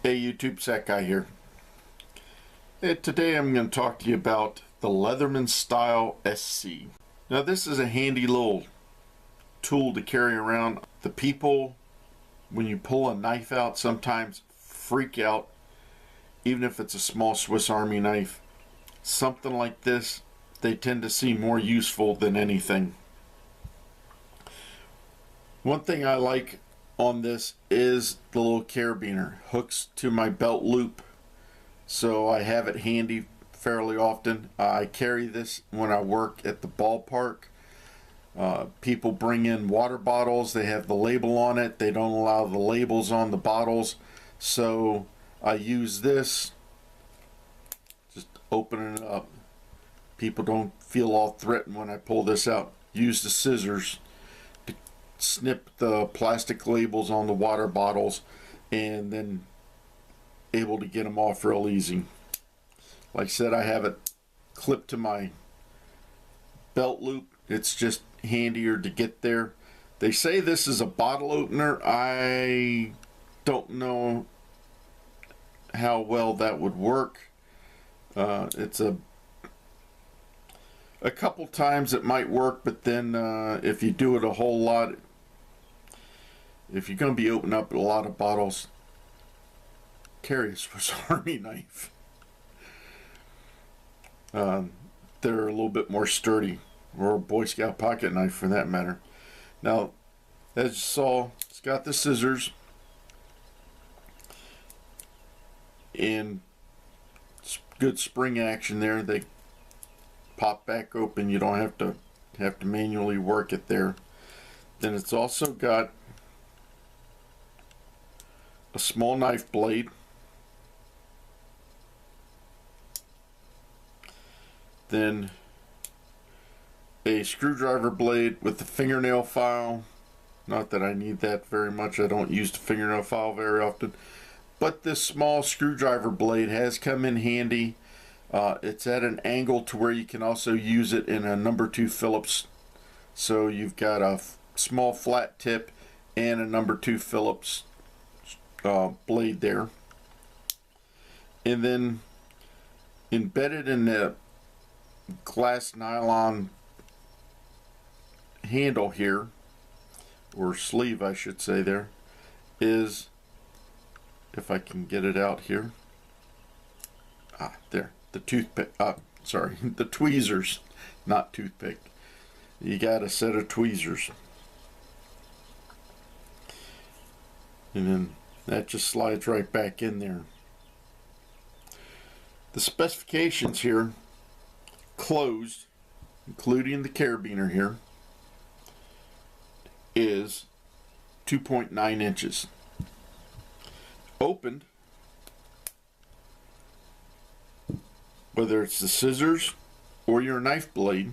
Hey YouTube, Sack Guy here. Today I'm going to talk to you about the Leatherman Style SC. Now this is a handy little tool to carry around. The people, when you pull a knife out, sometimes freak out, even if it's a small Swiss Army knife. Something like this, they tend to see more useful than anything. One thing I like on this is the little carabiner. Hooks to my belt loop, so I have it handy fairly often. I carry this when I work at the ballpark. People bring in water bottles, they have the label on it, they don't allow the labels on the bottles, so I use this, just open it up. People don't feel all threatened when I pull this out. Use the scissors to snip the plastic labels on the water bottles, and then able to get them off real easy. Like I said, I have it clipped to my belt loop. It's just handier to get there. They say this is a bottle opener. I don't know how well that would work. It's a couple times it might work, but then if you do it a whole lot, if you're going to be opening up a lot of bottles, carry a Swiss Army knife. They're a little bit more sturdy, or a Boy Scout pocket knife for that matter. Now, as you saw, it's got the scissors and good spring action there. They pop back open. You don't have to manually work it there. Then it's also got a small knife blade, then a screwdriver blade with the fingernail file. Not that I need that very much. I don't use the fingernail file very often, but this small screwdriver blade has come in handy. It's at an angle to where you can also use it in a number 2 Phillips, so you've got a small flat tip and a number 2 Phillips blade there. And then embedded in the glass nylon handle here, or sleeve I should say, there is, if I can get it out here, there, the toothpick, sorry, the tweezers, not toothpick. You got a set of tweezers, and then that just slides right back in there. The specifications here, closed, including the carabiner here, is 2.9 inches. Opened, whether it's the scissors or your knife blade,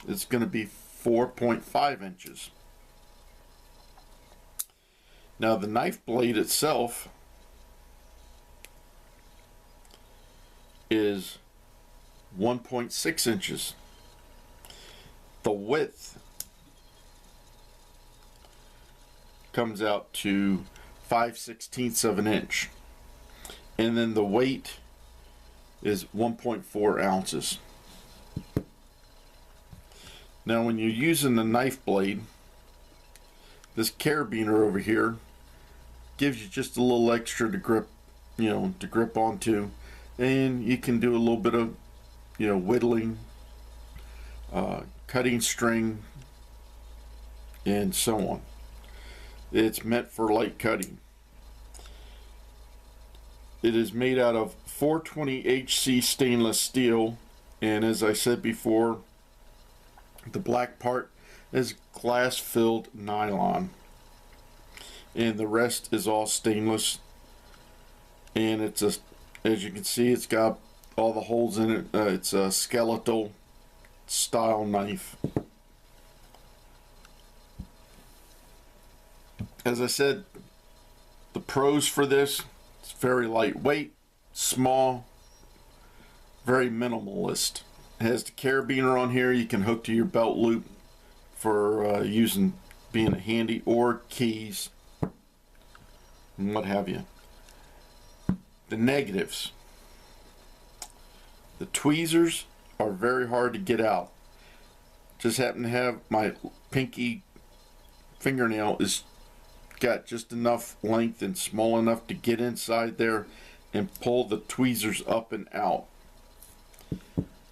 it's going to be 4.5 inches. Now the knife blade itself is 1.6 inches. The width comes out to 5/16 of an inch, and then the weight is 1.4 ounces. Now when you're using the knife blade, this carabiner over here gives you just a little extra to grip, to grip onto, and you can do a little bit of, whittling, cutting string, and so on. It's meant for light cutting. It is made out of 420HC stainless steel, and as I said before, the black part is glass filled nylon, and the rest is all stainless. And it's as you can see, it's got all the holes in it. It's a skeletal style knife. As I said, the pros for this: it's very lightweight, small, very minimalist. It has the carabiner on here. You can hook to your belt loop for being handy, or keys and what have you. The negatives. The tweezers are very hard to get out. Just happen to have my pinky fingernail is got just enough length and small enough to get inside there and pull the tweezers up and out.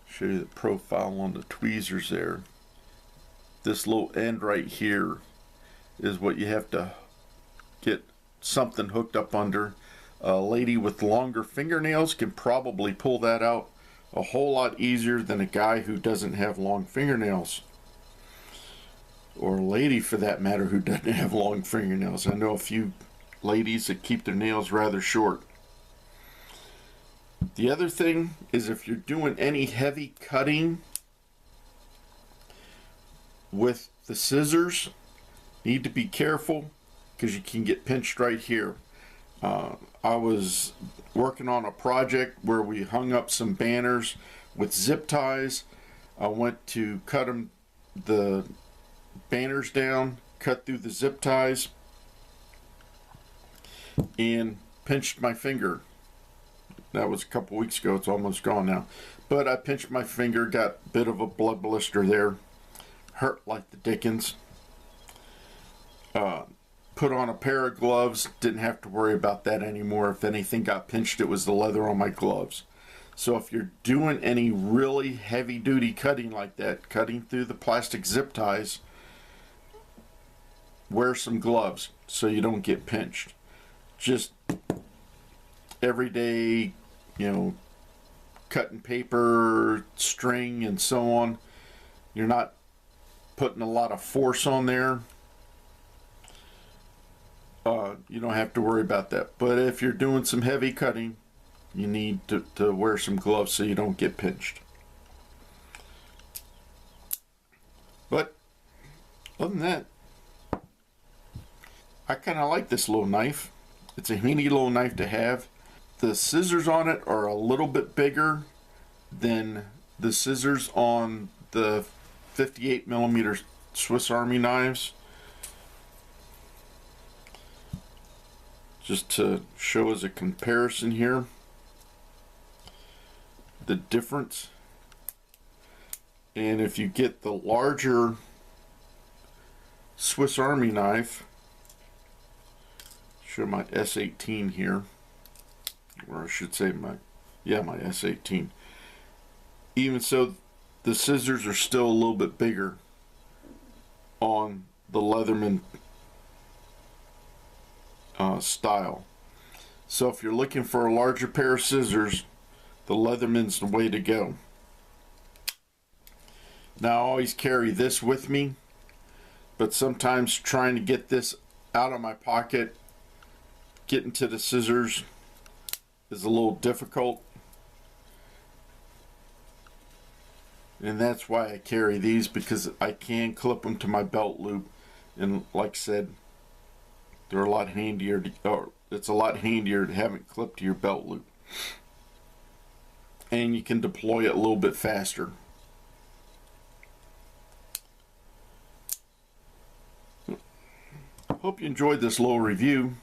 Show you the profile on the tweezers there. This little end right here is what you have to get something hooked up under. A lady with longer fingernails can probably pull that out a whole lot easier than a guy who doesn't have long fingernails, or a lady for that matter who doesn't have long fingernails. I know a few ladies that keep their nails rather short. The other thing is, if you're doing any heavy cutting with the scissors, you need to be careful because you can get pinched right here. I was working on a project where we hung up some banners with zip ties. I went to cut the banners down, cut through the zip ties, and pinched my finger. That was a couple weeks ago. It's almost gone now. But I pinched my finger, got a bit of a blood blister there. Hurt like the dickens. Put on a pair of gloves. Didn't have to worry about that anymore. If anything got pinched, it was the leather on my gloves. So if you're doing any really heavy duty cutting like that, cutting through the plastic zip ties, wear some gloves so you don't get pinched. Just everyday, cutting paper, string, and so on. You're not putting a lot of force on there. You don't have to worry about that. But if you're doing some heavy cutting, you need to wear some gloves so you don't get pinched. But other than that, I kind of like this little knife. It's a handy little knife to have. The scissors on it are a little bit bigger than the scissors on the 58mm Swiss Army knives. Just to show as a comparison here, the difference. And if you get the larger Swiss Army knife, show my S18 here, or I should say my S18. Even so, the scissors are still a little bit bigger on the Leatherman style. So if you're looking for a larger pair of scissors, the Leatherman's the way to go. Now I always carry this with me, but sometimes trying to get this out of my pocket, getting to the scissors, is a little difficult. And that's why I carry these, because I can clip them to my belt loop, and like I said, they're a lot handier it's a lot handier to have it clipped to your belt loop. And you can deploy it a little bit faster. Hope you enjoyed this little review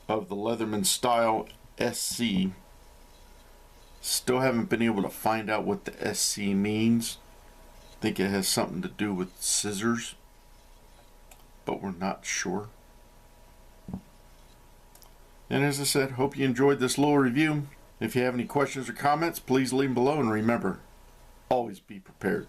of the Leatherman Style SC. Still haven't been able to find out what the SC means. I think it has something to do with scissors, but we're not sure. And as I said, hope you enjoyed this little review. If you have any questions or comments, please leave them below, and remember, always be prepared.